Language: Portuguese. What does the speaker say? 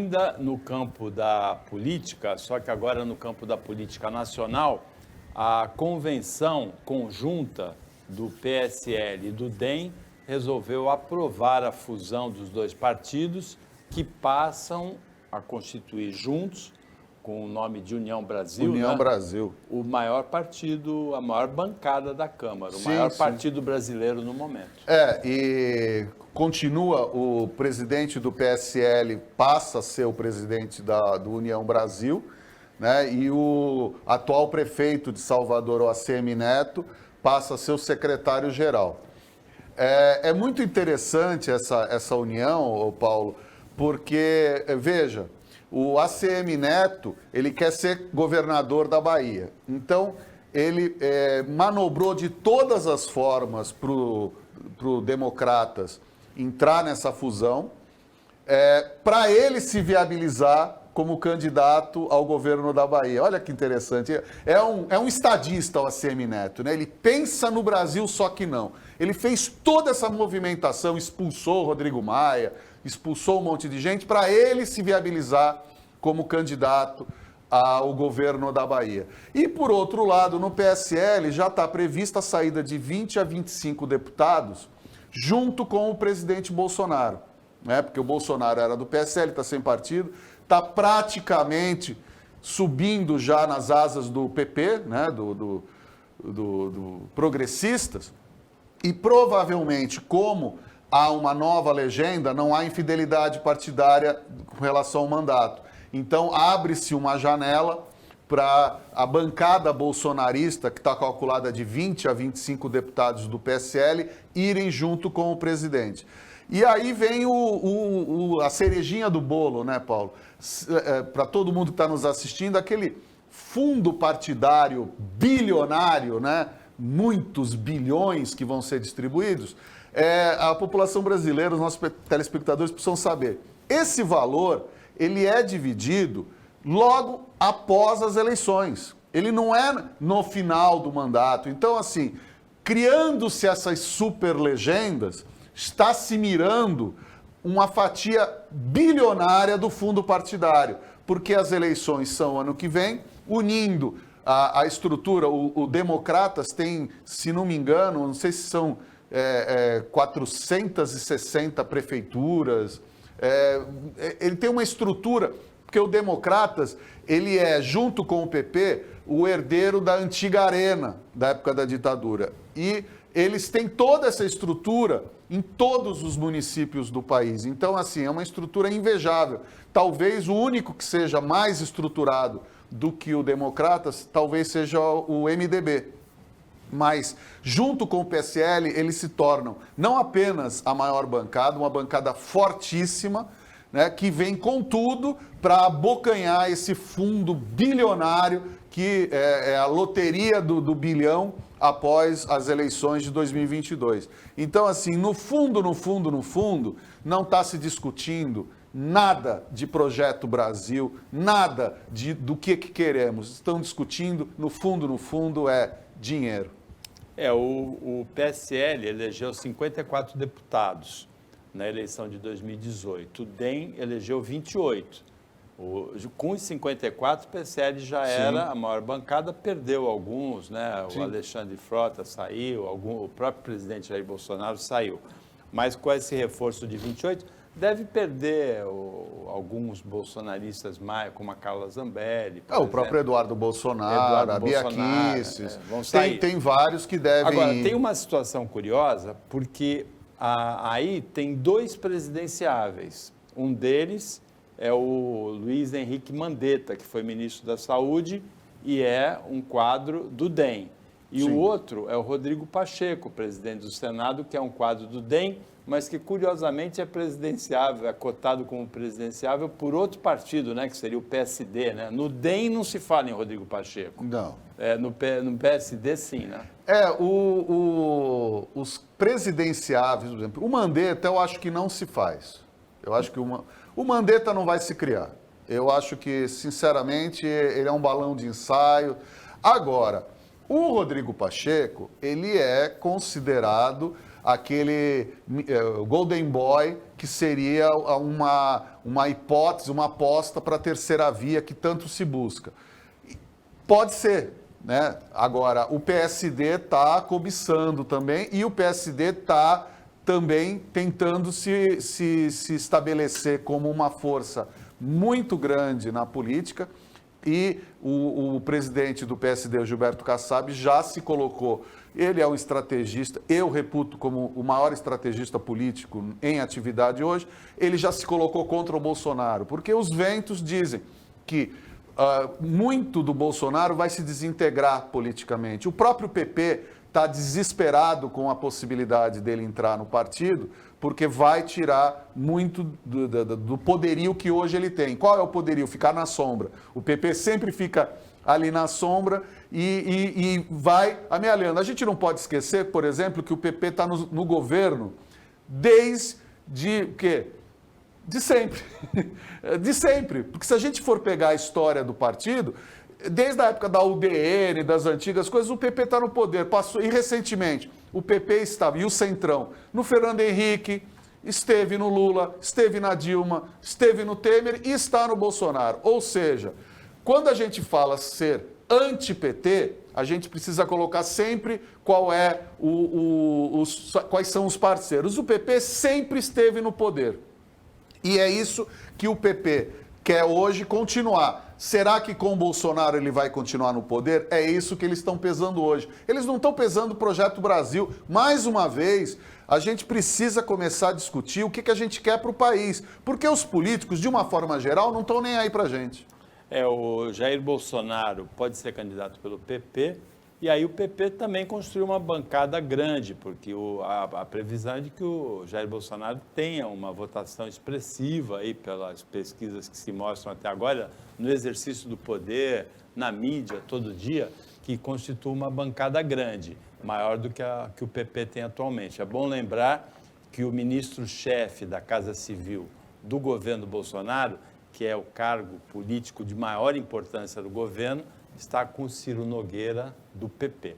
Ainda no campo da política, só que agora no campo da política nacional, a convenção conjunta do PSL e do DEM resolveu aprovar a fusão dos dois partidos, que passam a constituir juntos, com o nome de União Brasil, União né? Brasil. O maior partido, a maior bancada da Câmara, o maior partido brasileiro no momento. E continua o presidente do PSL, passa a ser o presidente do União Brasil, né? E o atual prefeito de Salvador, o ACM Neto, passa a ser o secretário-geral. É muito interessante essa união, Paulo, porque, veja, o ACM Neto, ele quer ser governador da Bahia. Então, ele manobrou de todas as formas para o Democratas entrar nessa fusão, para ele se viabilizar como candidato ao governo da Bahia. Olha que interessante. É um estadista o ACM Neto, né? Ele pensa no Brasil, só que não. Ele fez toda essa movimentação, expulsou o Rodrigo Maia, expulsou um monte de gente para ele se viabilizar como candidato ao governo da Bahia. E, por outro lado, no PSL já está prevista a saída de 20 a 25 deputados junto com o presidente Bolsonaro, né? Porque o Bolsonaro era do PSL, está sem partido, está praticamente subindo já nas asas do PP, né? do Progressistas, e provavelmente, como há uma nova legenda, não há infidelidade partidária com relação ao mandato. Então, abre-se uma janela para a bancada bolsonarista, que está calculada de 20 a 25 deputados do PSL, irem junto com o presidente. E aí vem a cerejinha do bolo, né, Paulo? Para todo mundo que está nos assistindo, aquele fundo partidário bilionário, né? Muitos bilhões que vão ser distribuídos. A população brasileira, os nossos telespectadores precisam saber. Esse valor, ele é dividido logo após as eleições. Ele não é no final do mandato. Então, assim, criando-se essas super legendas, está se mirando uma fatia bilionária do fundo partidário, porque as eleições são ano que vem, unindo a estrutura. O Democratas tem, se não me engano, não sei se são 460 prefeituras. Ele tem uma estrutura, porque o Democratas, ele é, junto com o PP, o herdeiro da antiga Arena, da época da ditadura. E eles têm toda essa estrutura em todos os municípios do país. Então, assim, é uma estrutura invejável. Talvez o único que seja mais estruturado do que o Democratas, talvez seja o MDB. Mas, junto com o PSL, eles se tornam não apenas a maior bancada, uma bancada fortíssima, né, que vem com tudo para abocanhar esse fundo bilionário que é a loteria do bilhão após as eleições de 2022. Então, assim, no fundo, não está se discutindo nada de Projeto Brasil, nada do que queremos. Estão discutindo, no fundo, é dinheiro. O PSL elegeu 54 deputados na eleição de 2018. O DEM elegeu 28. Com os 54, o PSL já era a maior bancada, perdeu alguns, né? O Alexandre Frota saiu, o próprio presidente Jair Bolsonaro saiu. Mas com esse reforço de 28, deve perder alguns bolsonaristas mais, como a Carla Zambelli. O próprio Eduardo Bolsonaro, a Bia Kicis. Vão sair. Tem vários que devem... Agora, tem uma situação curiosa, porque aí tem dois presidenciáveis. Um deles é o Luiz Henrique Mandetta, que foi ministro da Saúde e é um quadro do DEM. E o outro é o Rodrigo Pacheco, presidente do Senado, que é um quadro do DEM, mas que curiosamente é presidenciável, é cotado como presidenciável por outro partido, né, que seria o PSD, né? No DEM não se fala em Rodrigo Pacheco. Não. No PSD sim, né? Os presidenciáveis, por exemplo, o Mandetta eu acho que não se faz. Eu acho que o Mandetta não vai se criar. Eu acho que, sinceramente, ele é um balão de ensaio. Agora, o Rodrigo Pacheco, ele é considerado aquele Golden Boy, que seria uma hipótese, uma aposta para a terceira via que tanto se busca. Pode ser, né? Agora, o PSD está cobiçando também e o PSD está também tentando se estabelecer como uma força muito grande na política. E o presidente do PSD, o Gilberto Kassab, já se colocou. Ele é um estrategista, eu reputo como o maior estrategista político em atividade hoje. Ele já se colocou contra o Bolsonaro, porque os ventos dizem que muito do Bolsonaro vai se desintegrar politicamente. O próprio PP está desesperado com a possibilidade dele entrar no partido, porque vai tirar muito do poderio que hoje ele tem. Qual é o poderio? Ficar na sombra. O PP sempre fica ali na sombra e vai amealhando. A gente não pode esquecer, por exemplo, que o PP está no governo desde o quê? De sempre. De sempre. Porque se a gente for pegar a história do partido, desde a época da UDN, das antigas coisas, o PP está no poder. Passou, e recentemente, o PP estava, e o Centrão, no Fernando Henrique, esteve no Lula, esteve na Dilma, esteve no Temer e está no Bolsonaro. Ou seja, quando a gente fala ser anti-PT, a gente precisa colocar sempre quais são os parceiros. O PP sempre esteve no poder. E é isso que o PP quer hoje continuar. Será que com o Bolsonaro ele vai continuar no poder? É isso que eles estão pesando hoje. Eles não estão pesando o Projeto Brasil. Mais uma vez, a gente precisa começar a discutir o que a gente quer para o país. Porque os políticos, de uma forma geral, não estão nem aí para a gente. O Jair Bolsonaro pode ser candidato pelo PP, e aí o PP também construiu uma bancada grande, porque a previsão é de que o Jair Bolsonaro tenha uma votação expressiva aí pelas pesquisas que se mostram até agora, no exercício do poder, na mídia, todo dia, que constitua uma bancada grande, maior do que o PP tem atualmente. É bom lembrar que o ministro-chefe da Casa Civil do governo Bolsonaro, que é o cargo político de maior importância do governo, está com Ciro Nogueira, do PP.